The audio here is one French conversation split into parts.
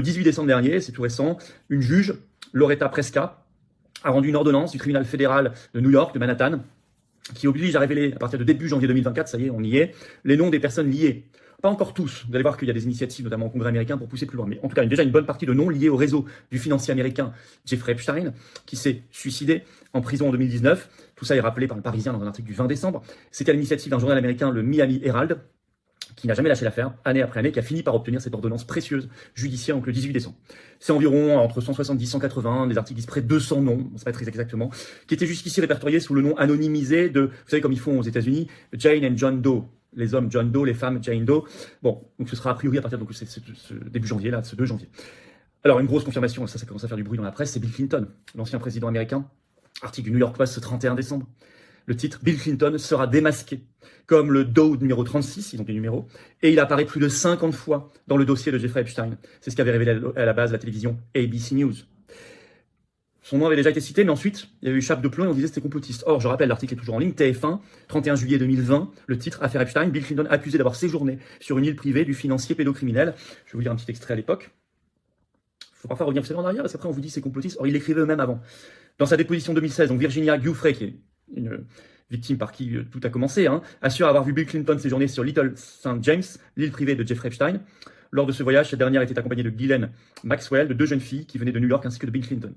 Le 18 décembre dernier, c'est tout récent, une juge, Loretta Preska, a rendu une ordonnance du tribunal fédéral de New York, de Manhattan, qui oblige à révéler, à partir de début janvier 2024, ça y est, on y est, les noms des personnes liées. Pas encore tous. Vous allez voir qu'il y a des initiatives, notamment au Congrès américain, pour pousser plus loin. Mais en tout cas, déjà une bonne partie de noms liés au réseau du financier américain Jeffrey Epstein, qui s'est suicidé en prison en 2019. Tout ça est rappelé par le Parisien dans un article du 20 décembre. C'était à l'initiative d'un journal américain, le Miami Herald, qui n'a jamais lâché l'affaire, année après année, qui a fini par obtenir cette ordonnance précieuse judiciaire, donc le 18 décembre. C'est environ entre 170 et 180, des articles disent près de 200 noms, on ne sait pas très exactement, qui étaient jusqu'ici répertoriés sous le nom anonymisé de, vous savez comme ils font aux États-Unis, Jane and John Doe. Les hommes John Doe, les femmes Jane Doe. Bon, donc ce sera a priori à partir de ce début janvier, là, ce 2 janvier. Alors, une grosse confirmation, ça commence à faire du bruit dans la presse, c'est Bill Clinton, l'ancien président américain, article du New York Post ce 31 décembre. Le titre, Bill Clinton sera démasqué, comme le Doe numéro 36, ils ont des numéros, et il apparaît plus de 50 fois dans le dossier de Jeffrey Epstein. C'est ce qu'avait révélé à la base la télévision ABC News. Son nom avait déjà été cité, mais ensuite, il y avait eu chape de plomb et on disait que c'était complotiste. Or, je rappelle, l'article est toujours en ligne, TF1, 31 juillet 2020, le titre, Affaire Epstein, Bill Clinton accusé d'avoir séjourné sur une île privée du financier pédocriminel. Je vais vous lire un petit extrait à l'époque. Il faut parfois revenir en arrière, parce qu'après on vous dit c'est complotiste. Or, il l'écrivait eux-mêmes avant. Dans sa déposition 2016, donc Virginia Giuffre, qui est une victime par qui tout a commencé, assure avoir vu Bill Clinton séjourner sur Little St. James, l'île privée de Jeffrey Epstein. Lors de ce voyage, cette dernière était accompagnée de Ghislaine Maxwell, de 2 jeunes filles qui venaient de New York, ainsi que de Bill Clinton.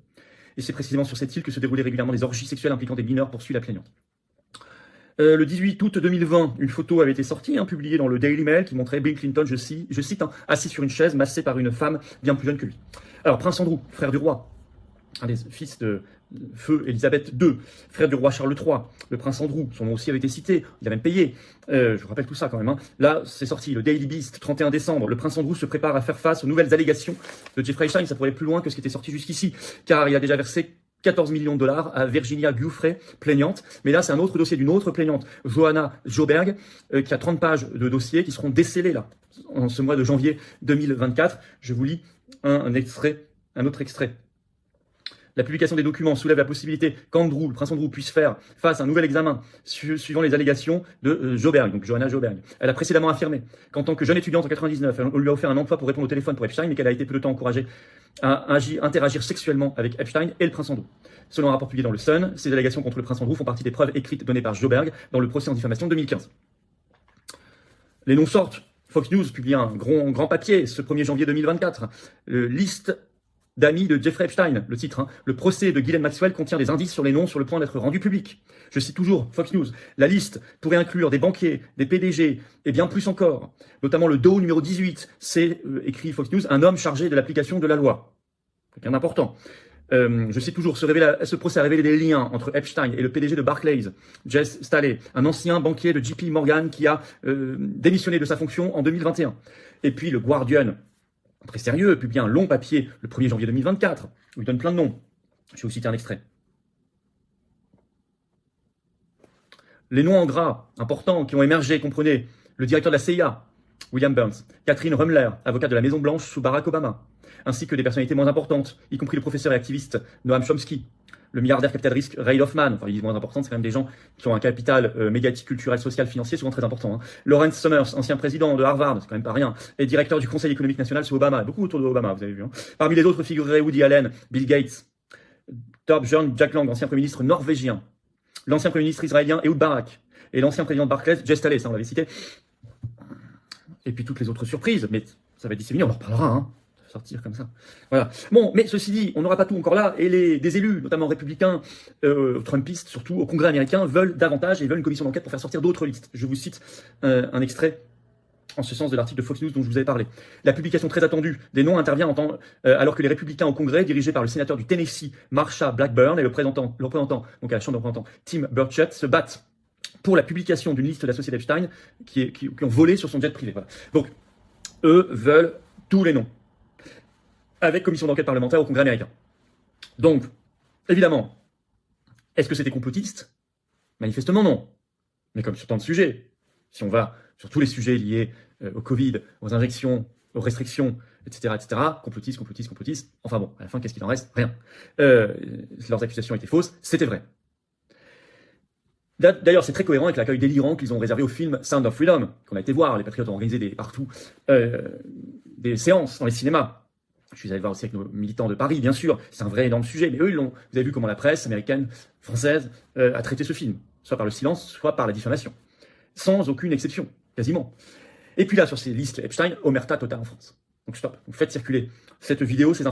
Et c'est précisément sur cette île que se déroulaient régulièrement des orgies sexuelles impliquant des mineurs, poursuit la plaignante. Le 18 août 2020, une photo avait été sortie, publiée dans le Daily Mail, qui montrait Bill Clinton, je cite, assis sur une chaise, massé par une femme bien plus jeune que lui. Alors, Prince Andrew, frère du roi, un des fils de feu Élisabeth II, frère du roi Charles III, le prince Andrew, son nom aussi avait été cité, il a même payé, je vous rappelle tout ça quand même. Là, c'est sorti, le Daily Beast, 31 décembre, le prince Andrew se prépare à faire face aux nouvelles allégations de Jeffrey Epstein, ça pourrait aller plus loin que ce qui était sorti jusqu'ici, car il a déjà versé 14 millions de dollars à Virginia Giuffre, plaignante, mais là c'est un autre dossier d'une autre plaignante, Johanna Joberg, qui a 30 pages de dossiers qui seront décelés là, en ce mois de janvier 2024. Je vous lis un autre extrait. La publication des documents soulève la possibilité qu'Andrew, le prince Andrew, puisse faire face à un nouvel examen suivant les allégations de Joberg, donc Johanna Joberg. Elle a précédemment affirmé qu'en tant que jeune étudiante en 99, on lui a offert un emploi pour répondre au téléphone pour Epstein, mais qu'elle a été peu de temps encouragée à interagir sexuellement avec Epstein et le prince Andrew. Selon un rapport publié dans le Sun, ces allégations contre le prince Andrew font partie des preuves écrites données par Joberg dans le procès en diffamation de 2015. Les noms sortent. Fox News publie un grand papier ce 1er janvier 2024. Liste d'amis de Jeffrey Epstein, le titre. Le procès de Ghislaine Maxwell contient des indices sur les noms sur le point d'être rendus publics. Je cite toujours Fox News. La liste pourrait inclure des banquiers, des PDG et bien plus encore. Notamment le Doe numéro 18. C'est, écrit Fox News, un homme chargé de l'application de la loi. Quelqu'un d'important. Je cite toujours, ce procès a révélé des liens entre Epstein et le PDG de Barclays, Jess Staley, un ancien banquier de JP Morgan qui a démissionné de sa fonction en 2021. Et puis le Guardian, très sérieux, publie un long papier le 1er janvier 2024, où il donne plein de noms. Je vais vous citer un extrait. Les noms en gras, importants, qui ont émergé, comprenez, le directeur de la CIA, William Burns, Catherine Rummler, avocate de la Maison-Blanche sous Barack Obama, ainsi que des personnalités moins importantes, y compris le professeur et activiste Noam Chomsky, le milliardaire capital risque Ray Hoffman, enfin ils disent moins importantes, c'est quand même des gens qui ont un capital médiatique, culturel, social, financier, souvent très important. Lawrence Summers, ancien président de Harvard, c'est quand même pas rien, et directeur du Conseil économique national sous Obama, beaucoup autour de Obama, vous avez vu. Parmi les autres figureraient Woody Allen, Bill Gates, Thorbjørn Jagland, ancien Premier ministre norvégien, l'ancien Premier ministre israélien Ehud Barak, et l'ancien président de Barclays, Jess Staley, ça on l'avait cité. Et puis toutes les autres surprises, mais ça va être disséminé, on en reparlera, sortir comme ça. Voilà. Bon, mais ceci dit, on n'aura pas tout encore là, et des élus, notamment républicains, trumpistes surtout, au Congrès américain, veulent davantage et veulent une commission d'enquête pour faire sortir d'autres listes. Je vous cite un extrait en ce sens de l'article de Fox News dont je vous avais parlé. La publication très attendue des noms intervient alors que les républicains au Congrès, dirigés par le sénateur du Tennessee, Marsha Blackburn, et le représentant, donc à la Chambre des représentants, Tim Burchett, se battent pour la publication d'une liste de la société Epstein qui ont volé sur son jet privé. Voilà. Donc, eux veulent tous les noms, avec commission d'enquête parlementaire au Congrès américain. Donc, évidemment, est-ce que c'était complotiste? Manifestement non. Mais comme sur tant de sujets, si on va sur tous les sujets liés au Covid, aux injections, aux restrictions, etc., complotiste, enfin bon, à la fin, qu'est-ce qu'il en reste? Rien. Leurs accusations étaient fausses, c'était vrai. D'ailleurs, c'est très cohérent avec l'accueil délirant qu'ils ont réservé au film Sound of Freedom, qu'on a été voir. Les Patriotes ont organisé partout des séances dans les cinémas, Je suis allé voir aussi avec nos militants de Paris, bien sûr. C'est un vrai énorme sujet. Mais eux, vous avez vu comment la presse américaine, française, a traité ce film. Soit par le silence, soit par la diffamation. Sans aucune exception, quasiment. Et puis là, sur ces listes Epstein, omerta totale en France. Donc stop. Donc faites circuler cette vidéo, ces